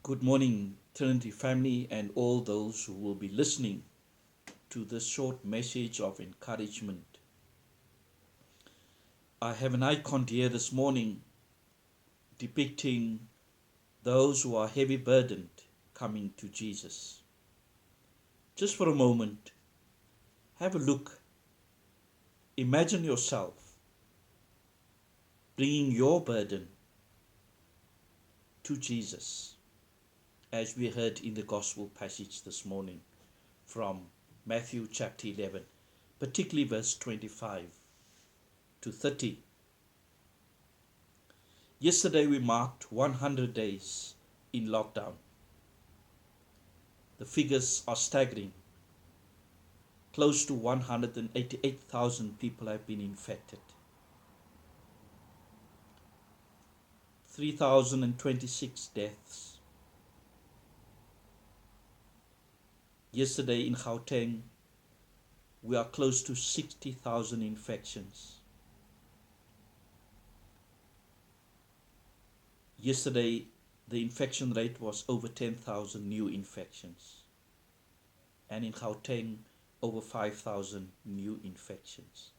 Good morning, Trinity family, and all those who will be listening to this short message of encouragement. I have an icon here this morning depicting those who are heavy burdened coming to Jesus. Just for a moment, have a look. Imagine yourself bringing your burden to Jesus, as we heard in the gospel passage this morning from Matthew chapter 11, particularly verse 25 to 30. Yesterday we marked 100 days in lockdown. The figures are staggering. Close to 188,000 people have been infected. 3,026 deaths. Yesterday in Gauteng, we are close to 60,000 infections. Yesterday, the infection rate was over 10,000 new infections. And in Gauteng, over 5,000 new infections.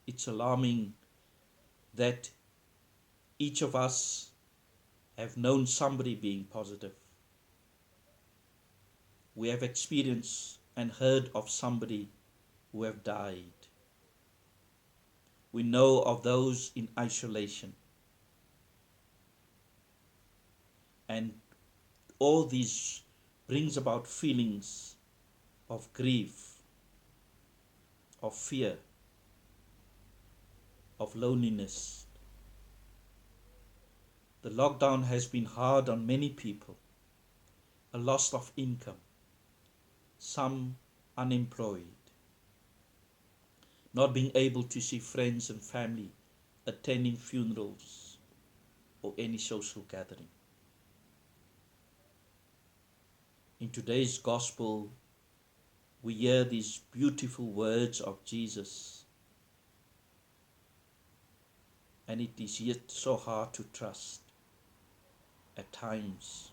It's alarming that each of us have known somebody being positive. We have experienced and heard of somebody who have died. We know of those in isolation. And all these brings about feelings of grief, of fear, of loneliness. The lockdown has been hard on many people. A loss of income, some unemployed, not being able to see friends and family, attending funerals or any social gathering. In today's gospel, we hear these beautiful words of Jesus, and it is yet so hard to trust at times.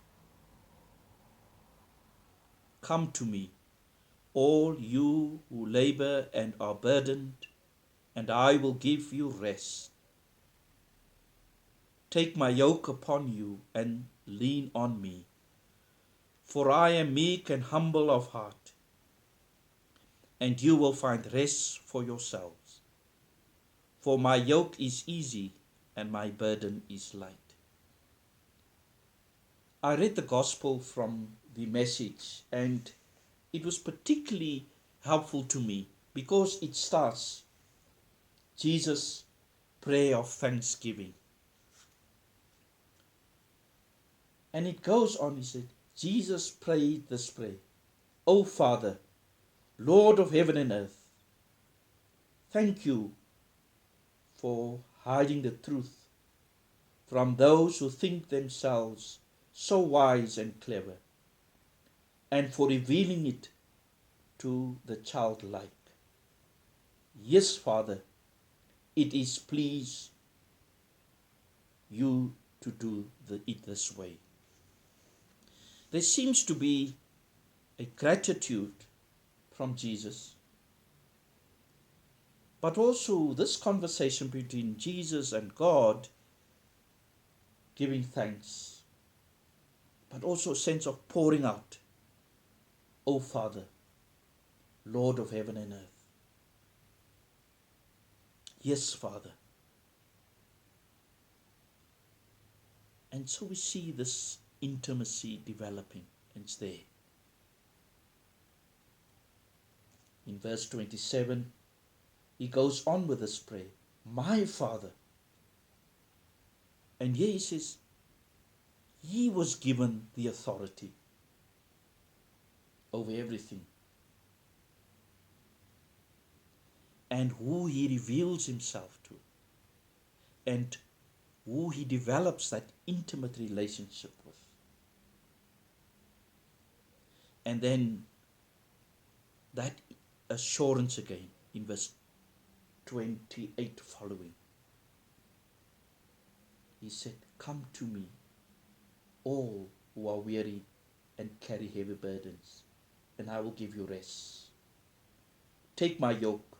Come to me, all you who labor and are burdened, and I will give you rest. Take my yoke upon you and lean on me, for I am meek and humble of heart, and you will find rest for yourselves. For my yoke is easy and my burden is light. I read the gospel from the Message, and it was particularly helpful to me because it starts Jesus' prayer of thanksgiving. And it goes on, he said, Jesus prayed this prayer. O Father, Lord of heaven and earth, thank you for hiding the truth from those who think themselves so wise and clever, and for revealing it to the childlike. Yes, Father, it is please you to do it this way. There seems to be a gratitude from Jesus, but also this conversation between Jesus and God, giving thanks, but also a sense of pouring out. O Father, Lord of heaven and earth. Yes, Father. And so we see this intimacy developing, and it's there. In verse 27, he goes on with this prayer, my Father. And here he says, he was given the authority over everything. And who he reveals himself to, and who he develops that intimate relationship with. And then that assurance again in verse 28 following. He said, come to me, all who are weary and carry heavy burdens, and I will give you rest. Take my yoke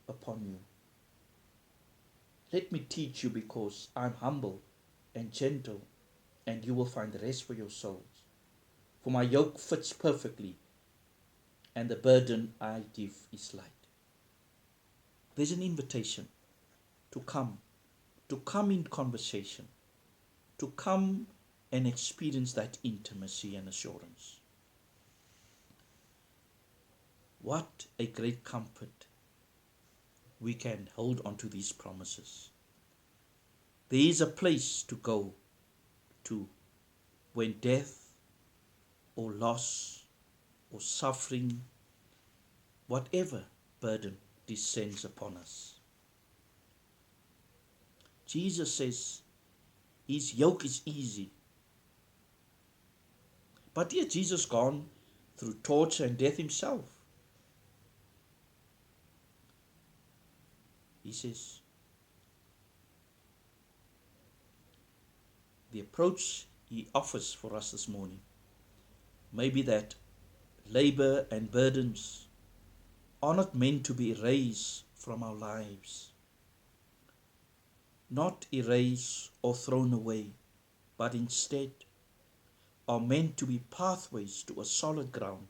upon you. Let me teach you, because I'm humble and gentle, and you will find rest for your souls. For my yoke fits perfectly, and the burden I give is light. There's an invitation to come in conversation, to come and experience that intimacy and assurance. What a great comfort we can hold on to these promises. There is a place to go to when death or loss or suffering, whatever burden descends upon us. Jesus says his yoke is easy. But here Jesus gone through torture and death himself. He says, the approach he offers for us this morning may be that labor and burdens are not meant to be erased from our lives, not erased or thrown away, but instead are meant to be pathways to a solid ground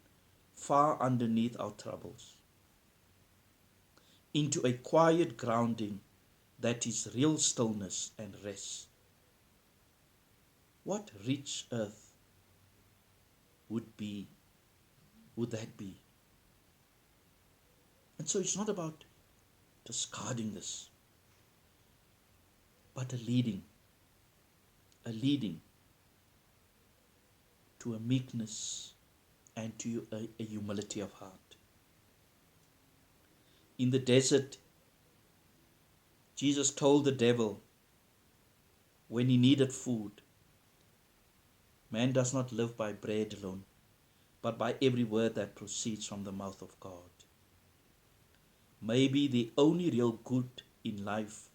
far underneath our troubles, into a quiet grounding that is real stillness and rest. What rich earth would that be? And so it's not about discarding this, but a leading to a meekness and to a humility of heart. In the desert, Jesus told the devil when he needed food, man does not live by bread alone, but by every word that proceeds from the mouth of God. Maybe the only real good in life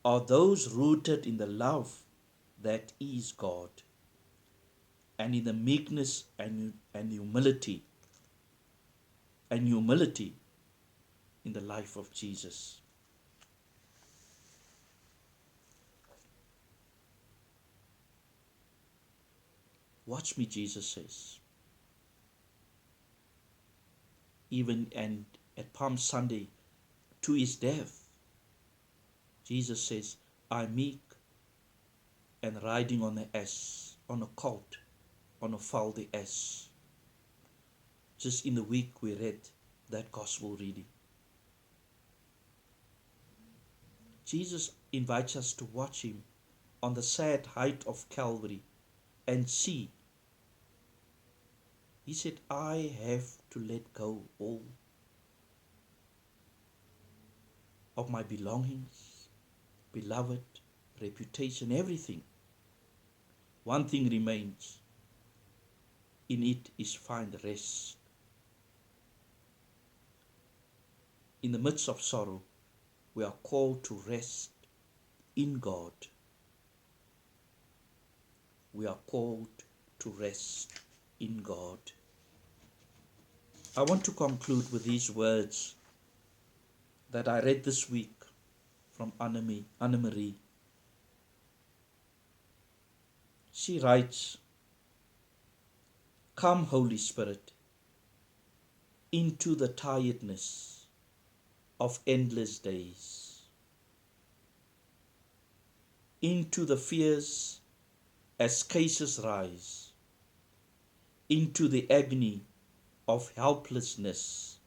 are those rooted in the love that is God, and in the meekness and humility in the life of Jesus. Watch me, Jesus says. Even and at Palm Sunday, to his death, Jesus says, I'm meek and riding on an ass, on a colt, on a foal the ass. Just in the week we read that gospel reading. Jesus invites us to watch him on the sad height of Calvary and see. He said, I have to let go all of my belongings, beloved, reputation, everything. One thing remains. In it is find rest. In the midst of sorrow, we are called to rest in God. We are called to rest in God. I want to conclude with these words that I read this week from Anna Marie. She writes, come, Holy Spirit, into the tiredness of endless days, into the fears as cases rise, into the agony of helplessness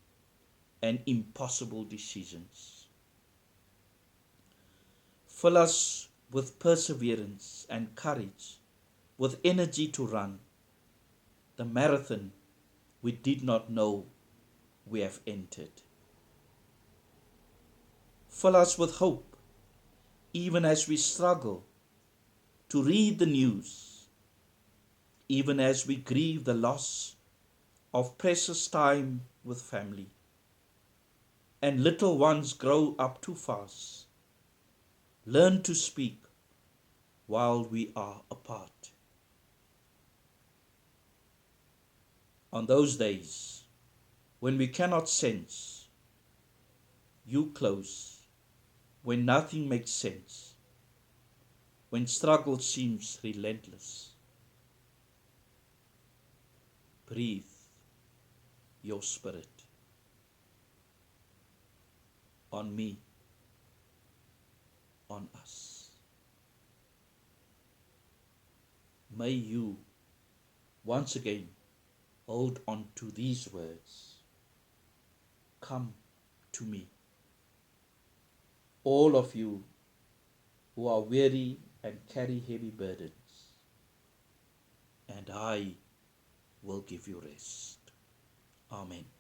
and impossible decisions. Fill us with perseverance and courage, with energy to run the marathon we did not know we have entered. Fill us with hope, even as we struggle to read the news, even as we grieve the loss of precious time with family, and little ones grow up too fast, learn to speak, while we are apart. On those days when we cannot sense you close, when nothing makes sense, when struggle seems relentless, breathe your Spirit on me, on us. May you once again hold on to these words. Come to me, all of you who are weary and carry heavy burdens, and I will give you rest. Amen.